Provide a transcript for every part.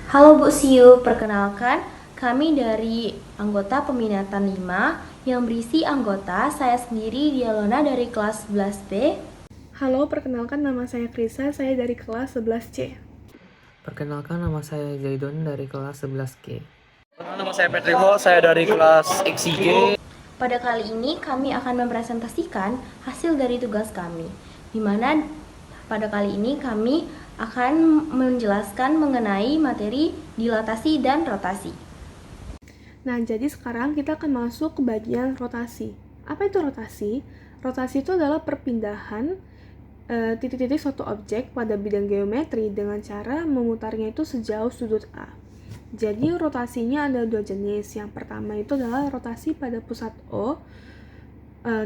Halo Bu Siu, perkenalkan kami dari anggota peminatan 5 yang berisi anggota saya sendiri Dialona dari kelas 11B. Halo, perkenalkan nama saya Krisa, saya dari kelas 11C. Perkenalkan, nama saya Zaidon dari kelas 11G. Nama saya Petrimo, saya dari kelas XIG. Pada kali ini kami akan mempresentasikan hasil dari tugas kami, di mana pada kali ini kami akan menjelaskan mengenai materi dilatasi dan rotasi. Nah, jadi sekarang kita akan masuk ke bagian rotasi. Apa itu rotasi? Rotasi itu adalah perpindahan titik-titik suatu objek pada bidang geometri dengan cara memutarnya itu sejauh sudut A. Jadi rotasinya ada dua jenis. Yang pertama itu adalah rotasi pada pusat O 0,0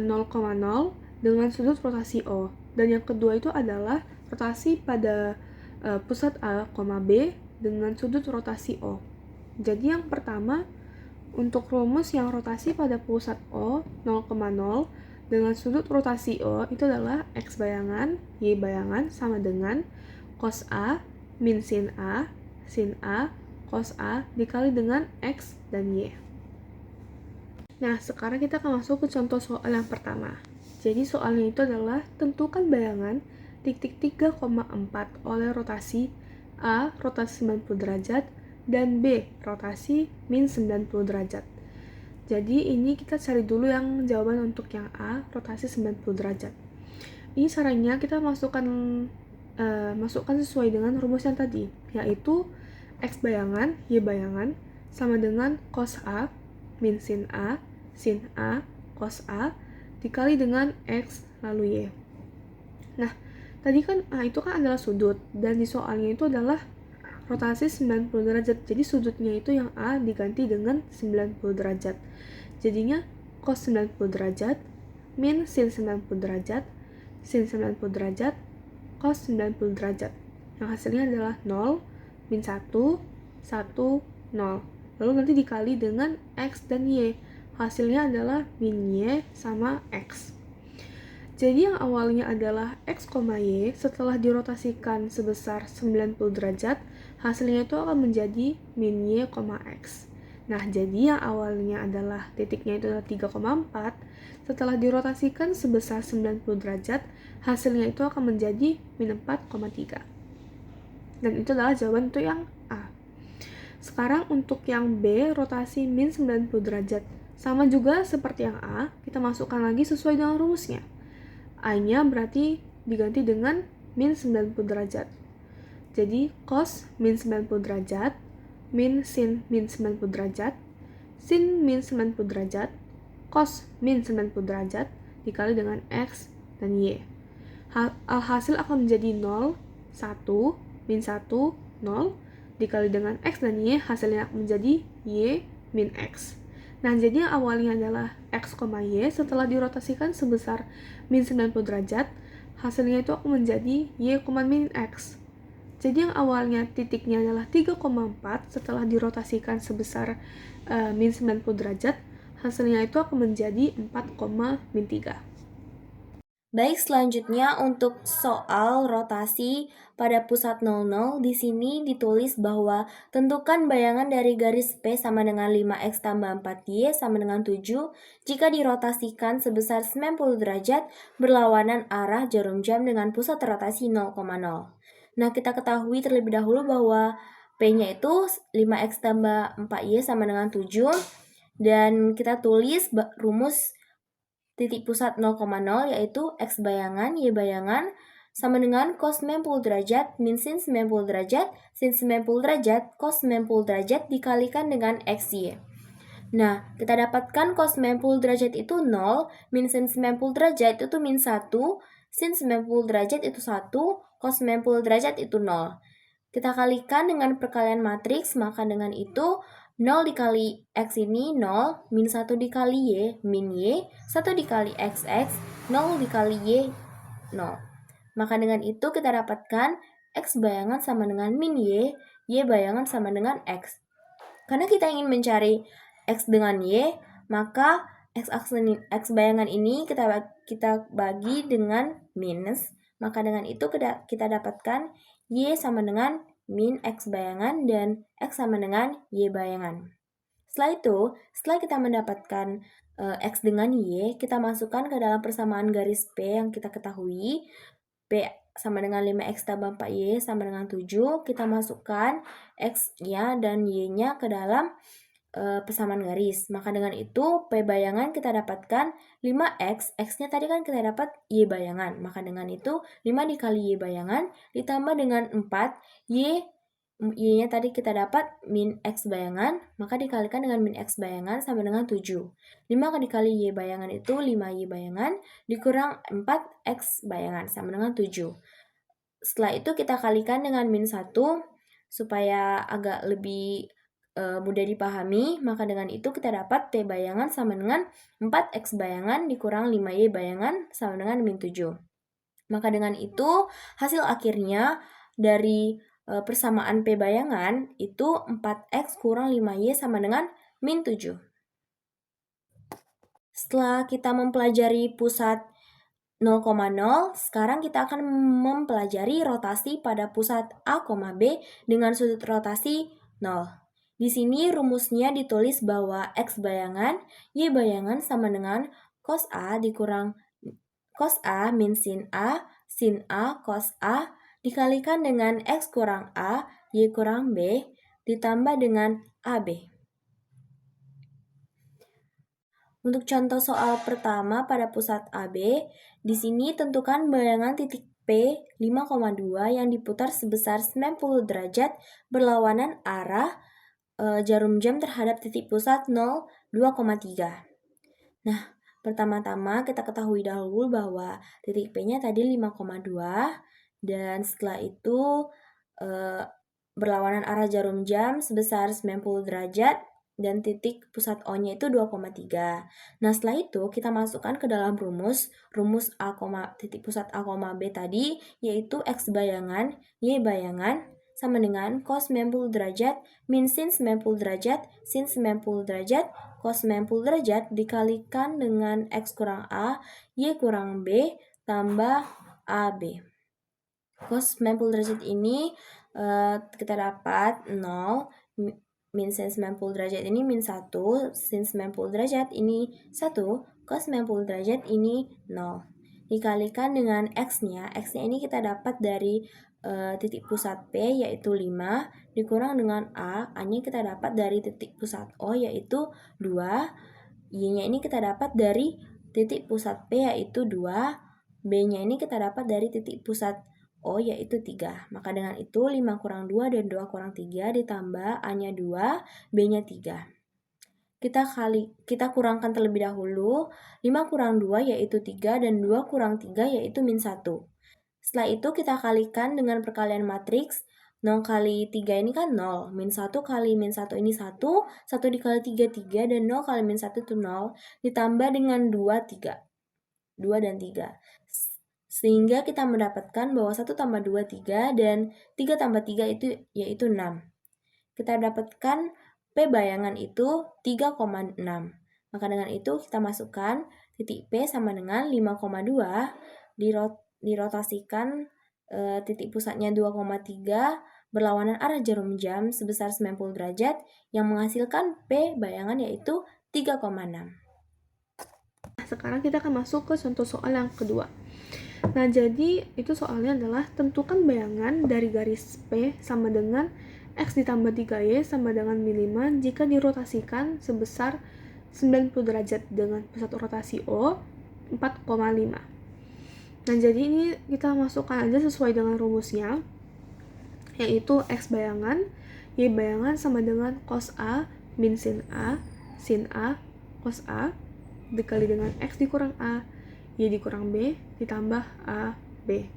dengan sudut rotasi O. Dan yang kedua itu adalah rotasi pada pusat A, B dengan sudut rotasi O. Jadi yang pertama, untuk rumus yang rotasi pada pusat O 0,0 dengan sudut rotasi O itu adalah X bayangan, Y bayangan sama dengan cos A min sin A, cos A dikali dengan X dan Y. Nah, sekarang kita akan masuk ke contoh soal yang pertama. Jadi soalnya itu adalah tentukan bayangan titik 3,4 oleh rotasi A rotasi 90 derajat dan B rotasi min 90 derajat. Jadi ini kita cari dulu yang jawaban untuk yang A rotasi 90 derajat. Ini caranya kita masukkan sesuai dengan rumus yang tadi, yaitu X bayangan, Y bayangan sama dengan cos A min sin A, cos A dikali dengan X lalu Y. Nah, tadi kan A itu kan adalah sudut, dan di soalnya itu adalah rotasi 90 derajat. Jadi sudutnya itu yang A diganti dengan 90 derajat. Jadinya cos 90 derajat min sin 90 derajat, sin 90 derajat, cos 90 derajat. Yang hasilnya adalah 0, min 1, 1, 0. Lalu nanti dikali dengan X dan Y. Hasilnya adalah min Y sama X. Jadi yang awalnya adalah X, Y, setelah dirotasikan sebesar 90 derajat, hasilnya itu akan menjadi min Y, X. Nah, jadi yang awalnya adalah titiknya itu adalah 3,4, setelah dirotasikan sebesar 90 derajat, hasilnya itu akan menjadi min 4,3. Dan itu adalah jawaban untuk yang A. Sekarang untuk yang B, rotasi min 90 derajat. Sama juga seperti yang A, kita masukkan lagi sesuai dengan rumusnya. A-nya berarti diganti dengan min 90 derajat. Jadi cos min 90 derajat, min sin min 90 derajat, sin min 90 derajat, cos min 90 derajat dikali dengan X dan Y. Hasil akan menjadi 0, 1, min 1, 0 dikali dengan X dan Y, hasilnya akan menjadi Y min X. Nah, jadi yang awalnya adalah X, Y, setelah dirotasikan sebesar min 90 derajat, hasilnya itu akan menjadi Y, min X. Jadi yang awalnya titiknya adalah 3,4, setelah dirotasikan sebesar min 90 derajat, hasilnya itu akan menjadi 4, min 3. Baik, selanjutnya untuk soal rotasi pada pusat 00, di sini ditulis bahwa tentukan bayangan dari garis P sama dengan 5X tambah 4Y sama dengan 7 jika dirotasikan sebesar 90 derajat berlawanan arah jarum jam dengan pusat rotasi 0,0. Nah, kita ketahui terlebih dahulu bahwa P-nya itu 5X tambah 4Y sama dengan 7, dan kita tulis rumus titik pusat 0,0 yaitu X bayangan, Y bayangan sama dengan cos 90 derajat min sin 90 derajat, sin 90 derajat, cos 90 derajat dikalikan dengan XY. Nah, kita dapatkan cos 90 derajat itu 0, min sin 90 derajat itu min 1, sin 90 derajat itu 1, cos 90 derajat itu 0. Kita kalikan dengan perkalian matriks, maka dengan itu 0 dikali X ini 0, min 1 dikali Y, min Y, 1 dikali XX, 0 dikali Y, 0. Maka dengan itu kita dapatkan X bayangan sama dengan min Y bayangan sama dengan X. Karena kita ingin mencari X dengan Y, maka X bayangan ini kita bagi dengan minus, maka dengan itu kita dapatkan Y sama dengan min X bayangan dan X sama dengan Y bayangan. Setelah itu, setelah kita mendapatkan X dengan Y, kita masukkan ke dalam persamaan garis P yang kita ketahui. P sama dengan 5X tambah 4Y sama dengan 7. Kita masukkan X-nya dan Y-nya ke dalam persamaan garis. Maka dengan itu, P bayangan kita dapatkan 5X. X-nya tadi kan kita dapat Y bayangan. Maka dengan itu, 5 dikali Y bayangan ditambah dengan 4. Y-nya tadi kita dapat min X bayangan, maka dikalikan dengan min X bayangan sama dengan 7. 5 dikali Y bayangan itu 5Y bayangan, dikurang 4X bayangan sama dengan 7. Setelah itu kita kalikan dengan min 1, supaya agak lebih mudah dipahami, maka dengan itu kita dapat P bayangan sama dengan 4X bayangan dikurang 5Y bayangan sama dengan min 7. Maka dengan itu, hasil akhirnya dari persamaan P bayangan itu 4X kurang 5Y sama dengan min 7. Setelah kita mempelajari pusat 0,0, sekarang kita akan mempelajari rotasi pada pusat A, B dengan sudut rotasi 0. Di sini rumusnya ditulis bahwa X bayangan, Y bayangan sama dengan cos A dikurang cos A min sin A cos A dikalikan dengan X kurang A, Y kurang B, ditambah dengan AB. Untuk contoh soal pertama pada pusat AB, di sini tentukan bayangan titik P 5,2 yang diputar sebesar 90 derajat berlawanan arah jarum jam terhadap titik pusat 0, 2,3. Nah, pertama-tama kita ketahui dahulu bahwa titik P-nya tadi 5,2 dan setelah itu berlawanan arah jarum jam sebesar 90 derajat dan titik pusat O-nya itu 2,3. Nah, setelah itu kita masukkan ke dalam rumus A, titik pusat A, B tadi, yaitu X bayangan, Y bayangan, sama dengan cos 90 derajat min sin 90 derajat, sin 90 derajat, cos 90 derajat dikalikan dengan X kurang A, Y kurang B, tambah AB. Cos 90 derajat ini kita dapat 0, min sin 90 derajat ini min 1, sin 90 derajat ini 1, cos 90 derajat ini 0. Dikalikan dengan X-nya ini kita dapat dari titik pusat P yaitu 5, dikurang dengan A-nya kita dapat dari titik pusat O yaitu 2, Y-nya ini kita dapat dari titik pusat P yaitu 2, B-nya ini kita dapat dari titik pusat O yaitu 3. Maka dengan itu 5 kurang 2 dan 2 kurang 3 ditambah A-nya 2, B-nya 3. Kita kurangkan terlebih dahulu. 5 kurang 2 yaitu 3 dan 2 kurang 3 yaitu min 1. Setelah itu kita kalikan dengan perkalian matriks. 0 kali 3 ini kan 0. Min 1 kali min 1 ini 1. 1 dikali 3, 3. Dan 0 kali min 1 itu 0. Ditambah dengan 2, 3. 2 dan 3. Sehingga kita mendapatkan bahwa 1 tambah 2, 3. Dan 3 tambah 3 itu yaitu 6. Kita dapatkan P bayangan itu 3,6. Maka dengan itu kita masukkan titik P sama dengan 5,2. Dirotasikan titik pusatnya 2,3 berlawanan arah jarum jam sebesar 90 derajat yang menghasilkan P bayangan yaitu 3,6. Sekarang kita akan masuk ke contoh soal yang kedua. Nah, jadi itu soalnya adalah tentukan bayangan dari garis P sama dengan X ditambah 3Y sama dengan min 5 jika dirotasikan sebesar 90 derajat dengan pusat rotasi O 4,5. Nah, jadi ini kita masukkan aja sesuai dengan rumusnya, yaitu X bayangan, Y bayangan sama dengan cos A min sin A, cos A, dikali dengan X dikurang A, Y dikurang B, ditambah A, B.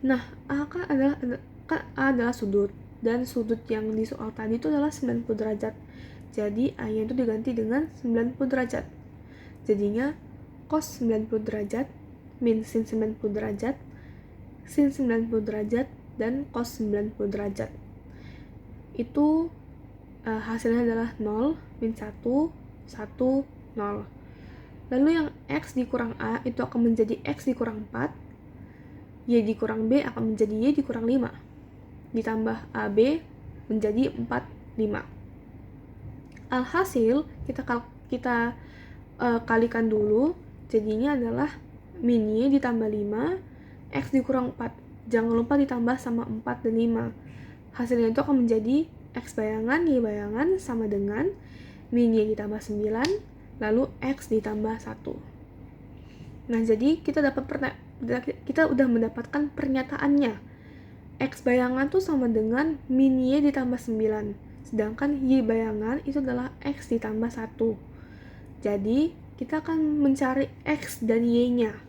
Nah, A adalah sudut, dan sudut yang di soal tadi itu adalah 90 derajat. Jadi A-nya itu diganti dengan 90 derajat. Jadinya cos 90 derajat min sin 90 derajat, sin 90 derajat, dan cos 90 derajat. Itu hasilnya adalah 0, min 1, 1, 0. Lalu yang X dikurang A itu akan menjadi X dikurang 4, Y dikurang B akan menjadi Y dikurang 5. ditambah AB menjadi 4, 5. Alhasil kita kalikan dulu, jadinya adalah min Y ditambah 5, X dikurang 4. Jangan lupa ditambah sama 4 dan 5. Hasilnya itu akan menjadi X bayangan, Y bayangan sama dengan min Y ditambah 9, lalu X ditambah 1. Nah, jadi kita udah mendapatkan pernyataannya. X bayangan tuh sama dengan min Y ditambah 9. Sedangkan Y bayangan itu adalah X ditambah 1. Jadi, kita akan mencari X dan Y-nya.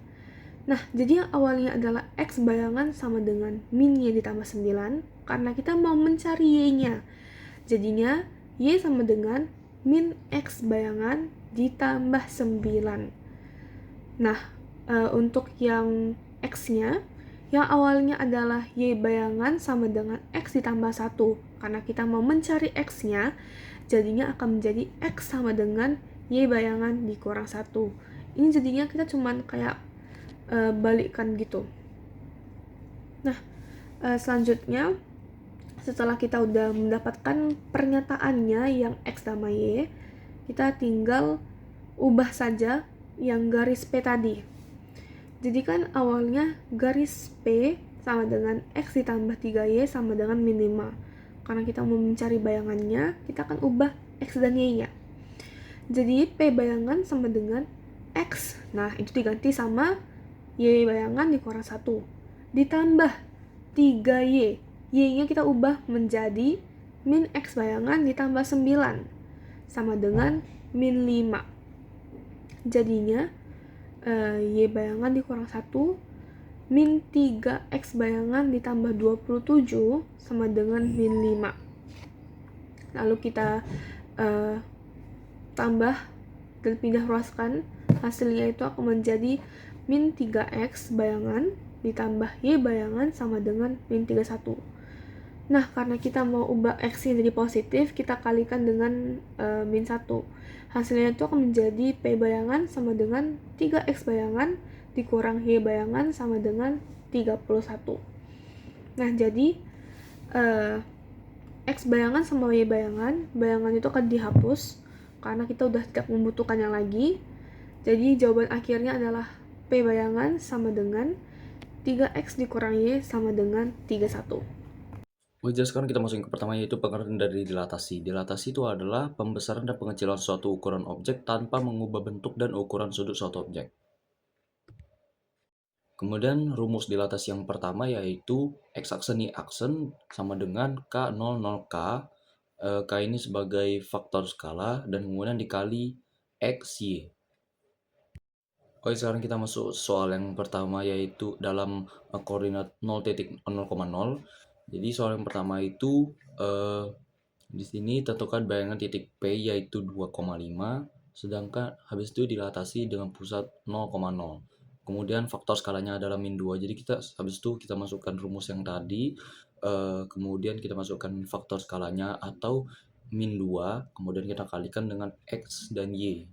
Nah, jadi yang awalnya adalah X bayangan sama dengan min Y ditambah 9, karena kita mau mencari Y-nya. Jadinya, Y sama dengan min X bayangan ditambah 9. Nah, untuk yang X-nya, yang awalnya adalah Y bayangan sama dengan X ditambah 1. Karena kita mau mencari X-nya, jadinya akan menjadi X sama dengan Y bayangan dikurang 1. Ini jadinya kita cuman kayak balikkan gitu. Nah, selanjutnya setelah kita udah mendapatkan pernyataannya yang X sama Y, kita tinggal ubah saja yang garis P tadi. Jadi kan awalnya garis P sama dengan X ditambah 3Y sama dengan min 5. Karena kita mau mencari bayangannya, kita akan ubah X dan Y-nya. Jadi P bayangan sama dengan X. Nah, itu diganti sama Y bayangan dikurang 1. Ditambah 3Y. Y-nya kita ubah menjadi min X bayangan ditambah 9. Sama dengan min 5. Jadinya Y bayangan dikurang 1 min 3X bayangan ditambah 27 sama dengan min 5. Lalu kita tambah dan pindah ruaskan, hasilnya itu akan menjadi min 3X bayangan ditambah Y bayangan sama dengan min 31. Nah, karena kita mau ubah X ini jadi positif, kita kalikan dengan min 1. Hasilnya itu akan menjadi P bayangan sama dengan 3X bayangan dikurang Y bayangan sama dengan 31. Nah, jadi X bayangan sama Y bayangan itu akan dihapus karena kita udah tidak membutuhkannya lagi. Jadi jawaban akhirnya adalah P bayangan sama dengan 3X dikurang Y sama dengan 31. Oke, sekarang kita masukin ke pertama, yaitu pengertian dari dilatasi. Dilatasi itu adalah pembesaran dan pengecilan suatu ukuran objek tanpa mengubah bentuk dan ukuran sudut suatu objek. Kemudian rumus dilatasi yang pertama yaitu X aksen Y aksen sama dengan K00K. K ini sebagai faktor skala dan kemudian dikali X, Y. Oke, sekarang kita masuk soal yang pertama yaitu dalam koordinat 0,0,0. Jadi soal yang pertama itu di sini tentukan bayangan titik P yaitu 2,5, sedangkan habis itu dilatasi dengan pusat 0,0. Kemudian faktor skalanya adalah min 2. Jadi habis itu kita masukkan rumus yang tadi, kemudian kita masukkan faktor skalanya atau min 2, kemudian kita kalikan dengan X dan Y.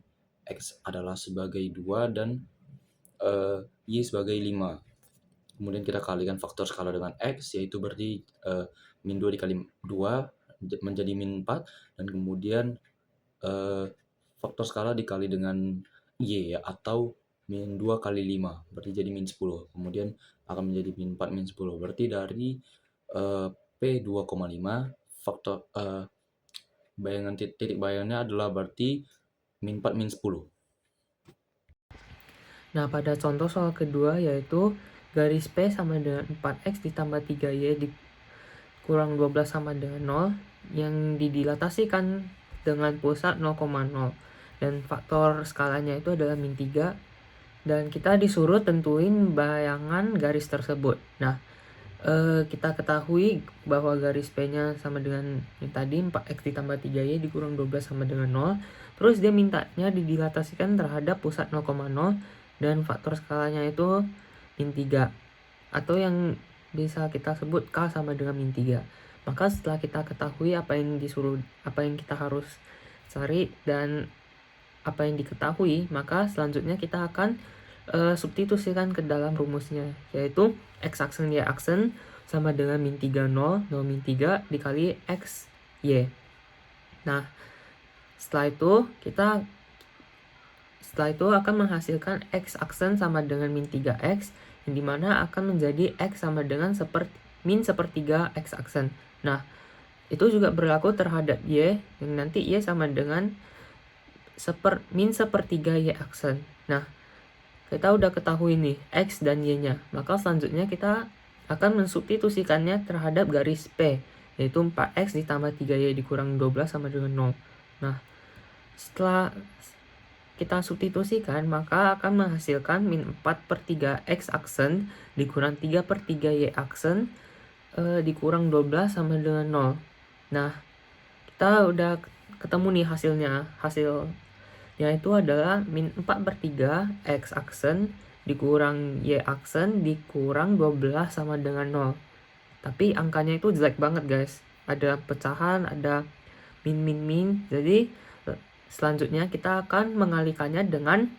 X adalah sebagai 2 dan Y sebagai 5. Kemudian kita kalikan faktor skala dengan X, yaitu berarti min 2 dikali 2 menjadi min 4, dan kemudian faktor skala dikali dengan Y ya, atau min 2 kali 5, berarti jadi min 10. Kemudian akan menjadi min 4 min 10, berarti dari P 2,5 faktor bayangan titik bayangannya adalah berarti min 4 min 10. Nah, pada contoh soal kedua yaitu garis P sama dengan 4X ditambah 3Y dikurang 12 sama dengan 0 yang didilatasikan dengan pusat 0,0 dan faktor skalanya itu adalah min 3, dan kita disuruh tentuin bayangan garis tersebut. Nah, kita ketahui bahwa garis P-nya sama dengan yang tadi 4X ditambah 3Y dikurang 12 sama dengan 0. Terus dia mintanya didilatasikan terhadap pusat 0,0 dan faktor skalanya itu min 3, atau yang bisa kita sebut K sama dengan min 3. Maka setelah kita ketahui apa yang kita harus cari dan apa yang diketahui, maka selanjutnya kita akan substitusikan ke dalam rumusnya, yaitu X aksen Y aksen sama dengan min 3 0, 0 min 3 dikali X Y. Nah, setelah itu akan menghasilkan X aksen sama dengan min 3X, yang dimana akan menjadi X sama dengan min sepertiga X aksen. Nah, itu juga berlaku terhadap Y, yang nanti Y sama dengan min sepertiga Y aksen. Nah, kita udah ketahui nih X dan Y-nya. Maka selanjutnya kita akan mensubstitusikannya terhadap garis P, yaitu 4X ditambah 3Y dikurang 12 sama dengan 0. Nah, setelah kita substitusikan, maka akan menghasilkan min 4/3 X aksen dikurang 3/3 Y aksen dikurang 12 sama dengan 0. Nah, kita udah ketemu nih hasilnya itu adalah min 4/3 X aksen dikurang Y aksen dikurang 12 sama dengan 0. Tapi angkanya itu jelek banget guys, ada pecahan, ada min. Jadi selanjutnya kita akan mengalikannya dengan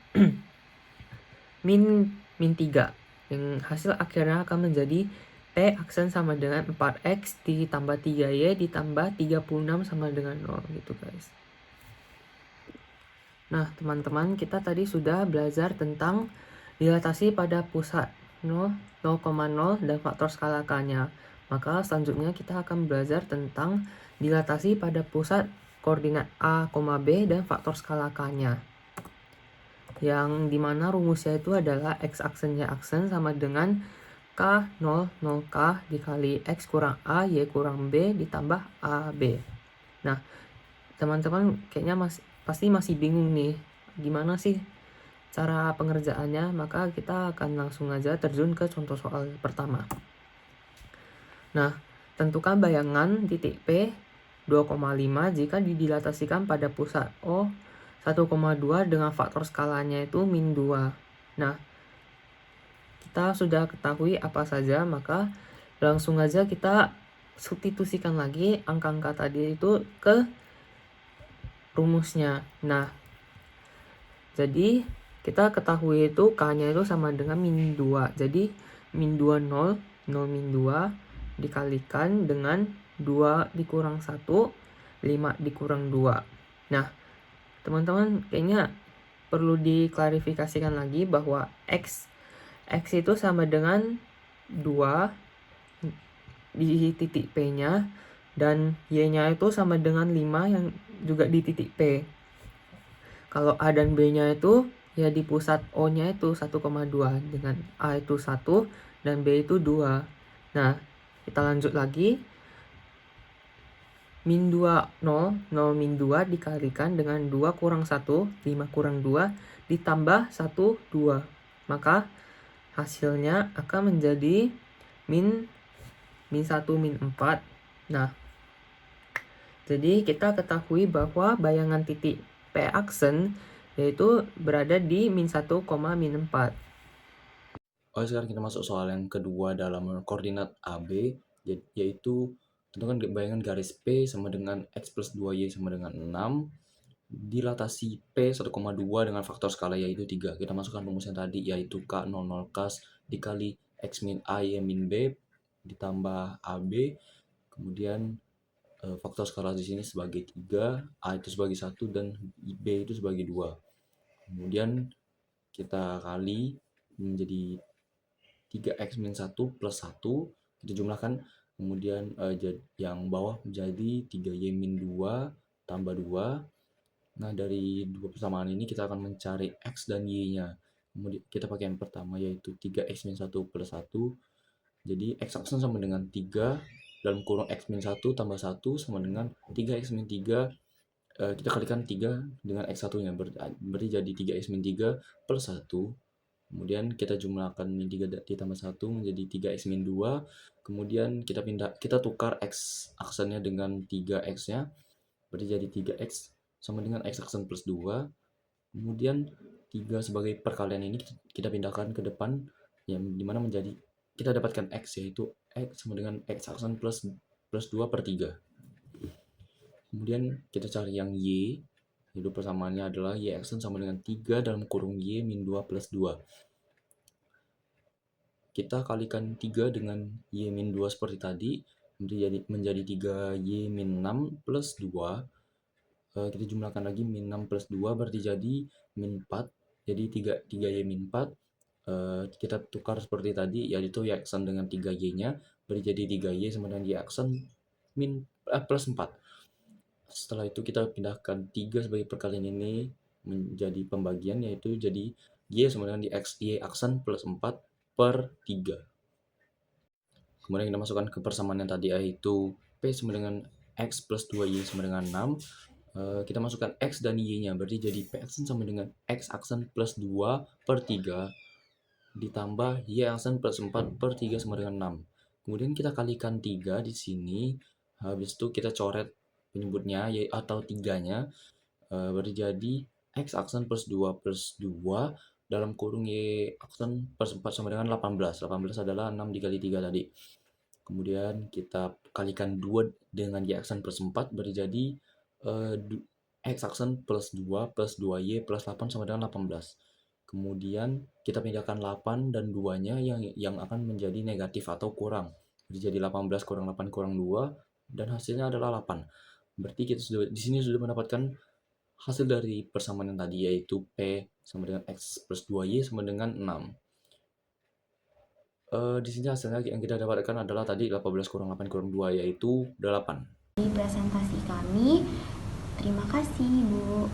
min 3, yang hasil akhirnya akan menjadi P aksen sama dengan 4X ditambah 3Y ditambah 36 sama dengan 0 gitu guys. Nah teman-teman, kita tadi sudah belajar tentang dilatasi pada pusat 0,0 dan faktor skala K-nya. Maka selanjutnya kita akan belajar tentang dilatasi pada pusat koordinat A, B dan faktor skala K-nya. Yang dimana rumusnya itu adalah X aksen Y aksen sama dengan K0 0K dikali X kurang A Y kurang B ditambah AB. Nah teman-teman kayaknya pasti masih bingung nih, gimana sih cara pengerjaannya. Maka kita akan langsung aja terjun ke contoh soal pertama. Nah, tentukan bayangan titik P 2,5 jika didilatasikan pada pusat O 1,2 dengan faktor skalanya itu min 2. Nah, kita sudah ketahui apa saja, maka langsung aja kita substitusikan lagi angka-angka tadi itu ke rumusnya. Nah, jadi kita ketahui itu K-nya itu sama dengan min 2. Jadi min 2 0, 0 min 2 dikalikan dengan 2 dikurang 1, 5 dikurang 2. Nah, teman-teman kayaknya perlu diklarifikasikan lagi bahwa X itu sama dengan 2 di titik P-nya, dan Y-nya itu sama dengan 5 yang juga di titik P. Kalau A dan B-nya itu ya di pusat O-nya itu 1,2, dengan A itu 1 dan B itu 2. Nah, kita lanjut lagi. Min 2 0, 0 min 2 dikalikan dengan 2 kurang 1, 5 kurang 2 ditambah 1 2. Maka hasilnya akan menjadi min 1 min 4. Nah, jadi kita ketahui bahwa bayangan titik P aksen yaitu berada di min 1, min 4. Sekarang kita masuk soal yang kedua dalam koordinat AB, yaitu tentukan bayangan garis P sama dengan X plus 2Y sama dengan 6, dilatasi P 1,2 dengan faktor skala yaitu 3. Kita masukkan rumusnya tadi, yaitu K 0 K dikali X min A Y min B ditambah AB, kemudian faktor skala di sini sebagai 3, A itu sebagai 1 dan B itu sebagai 2. Kemudian kita kali menjadi 3X min 1 plus 1, kita jumlahkan, kemudian yang bawah menjadi 3Y min 2 tambah 2. Nah, dari dua persamaan ini kita akan mencari X dan Y-nya. Kemudian kita pakai yang pertama, yaitu 3X min 1 plus 1. Jadi X aksen sama dengan 3 dalam kurung X min 1 tambah 1 sama dengan 3X min 3. Kita kalikan 3 dengan X1 nya, berarti jadi 3X min 3 plus 1. Kemudian kita jumlahkan min 3 ditambah 1 menjadi 3X min 2. Kemudian kita tukar X aksennya dengan 3X-nya, berarti jadi 3X sama dengan X aksen plus 2. Kemudian 3 sebagai perkalian ini kita pindahkan ke depan, yang dimana menjadi kita dapatkan X, yaitu X sama dengan X aksen plus 2/3. Kemudian kita cari yang Y, yaitu persamaannya adalah Y aksen sama dengan 3 dalam kurung Y min 2 plus 2. kita kalikan 3 dengan Y-2 seperti tadi, menjadi 3Y-6 plus 2. Kita jumlahkan lagi min 6 plus 2 berarti jadi min 4. Jadi 3Y-4. Kita tukar seperti tadi, yaitu Y aksen dengan 3Y-nya, berarti jadi 3Y sama dengan Y aksen plus 4. Setelah itu kita pindahkan 3 sebagai perkalian ini menjadi pembagian, yaitu jadi Y sama dengan Y aksen plus 4 per 3. Kemudian kita masukkan ke persamaan yang tadi, yaitu P sama dengan X plus 2Y sama dengan 6. Kita masukkan X dan Y-nya, berarti jadi P aksen sama dengan X aksen plus 2 per 3 ditambah Y aksen plus 4 per 3 sama dengan 6. Kemudian kita kalikan 3 di sini, habis itu kita coret penyebutnya atau 3-nya, berarti jadi X aksen plus 2 dalam kurung Y aksen plus 4 sama dengan 18. 18 adalah 6 dikali 3 tadi. Kemudian kita kalikan 2 dengan Y aksen plus 4, berarti jadi X aksen plus 2 plus 2Y plus 8 sama dengan 18. Kemudian kita pindahkan 8 dan 2-nya yang akan menjadi negatif atau kurang. Jadi 18 kurang 8 kurang 2 dan hasilnya adalah 8. Berarti kita di sini sudah mendapatkan hasil dari persamaan yang tadi, yaitu P sama dengan X plus 2Y sama dengan 6. Di sini hasilnya yang kita dapatkan adalah tadi 18 kurang 8 kurang 2, yaitu 8. Di presentasi kami, terima kasih Bu.